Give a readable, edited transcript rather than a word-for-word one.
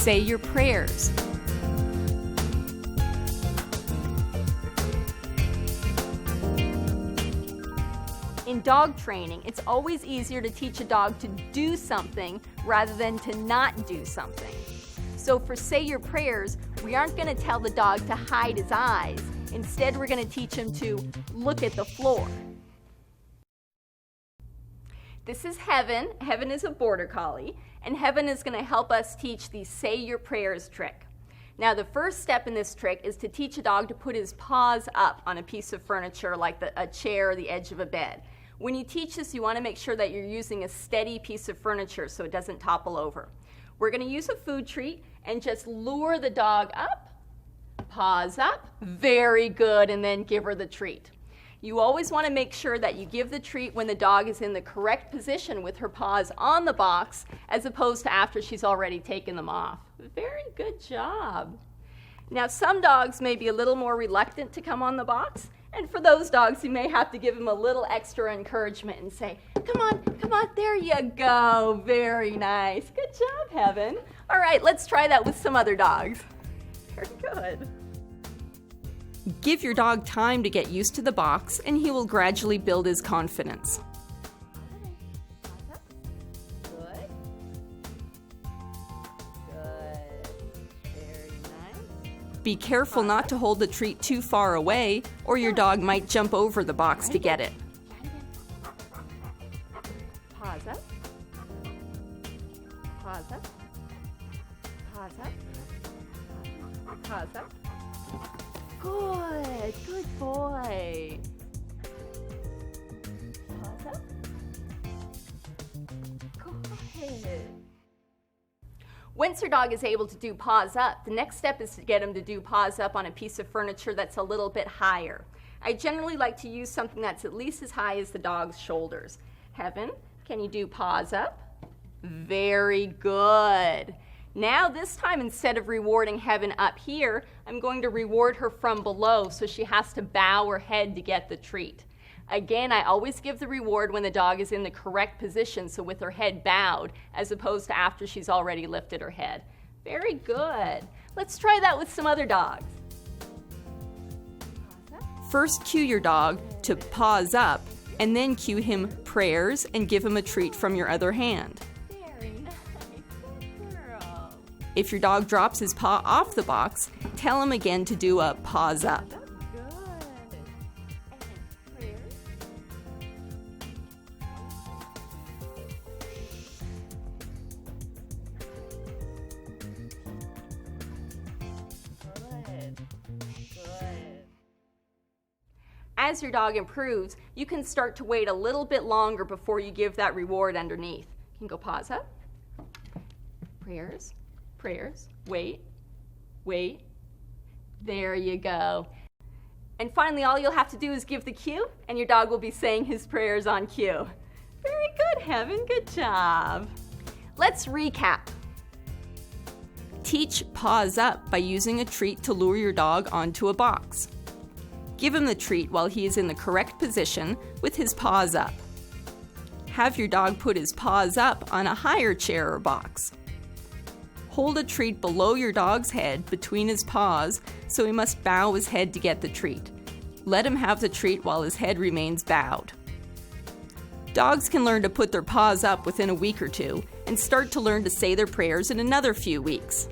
Say your prayers. In dog training, it's always easier to teach a dog to do something rather than to not do something. So for say your prayers, we aren't going to tell the dog to hide his eyes. Instead, we're going to teach him to look at the floor. This is Heaven. Heaven is a border collie, and Heaven is going to help us teach the say your prayers trick. Now, the first step in this trick is to teach a dog to put his paws up on a piece of furniture like a chair or the edge of a bed. When you teach this, you want to make sure that you're using a steady piece of furniture so it doesn't topple over. We're going to use a food treat and just lure the dog up, paws up, very good, and then give her the treat. You always want to make sure that you give the treat when the dog is in the correct position with her paws on the box as opposed to after she's already taken them off. Very good job. Now, some dogs may be a little more reluctant to come on the box, and for those dogs, you may have to give them a little extra encouragement and say, come on, there you go. Very nice. Good job, Heaven. All right, let's try that with some other dogs. Very good. Give your dog time to get used to the box, and he will gradually build his confidence. Good. Good. Very nice. Be careful not to hold the treat too far away, or your dog might jump over the box to get it. Paws up. Paws up. Paws up. Paws up. Good boy. Paws up. Good. Once your dog is able to do paws up, the next step is to get him to do paws up on a piece of furniture that's a little bit higher. I generally like to use something that's at least as high as the dog's shoulders. Heaven, can you do paws up? Very good. Now this time, instead of rewarding Heaven up here, I'm going to reward her from below, so she has to bow her head to get the treat. Again, I always give the reward when the dog is in the correct position, so with her head bowed, as opposed to after she's already lifted her head. Very good. Let's try that with some other dogs. First, cue your dog to paws up, and then cue him prayers and give him a treat from your other hand. If your dog drops his paw off the box, tell him again to do a paws up. As your dog improves, you can start to wait a little bit longer before you give that reward underneath. You can go paws up, prayers, prayers, wait, wait, there you go. And finally, all you'll have to do is give the cue, and your dog will be saying his prayers on cue. Very good, Heaven, good job. Let's recap. Teach paws up by using a treat to lure your dog onto a box. Give him the treat while he is in the correct position with his paws up. Have your dog put his paws up on a higher chair or box. Hold a treat below your dog's head between his paws, so he must bow his head to get the treat. Let him have the treat while his head remains bowed. Dogs can learn to put their paws up within a week or two and start to learn to say their prayers in another few weeks.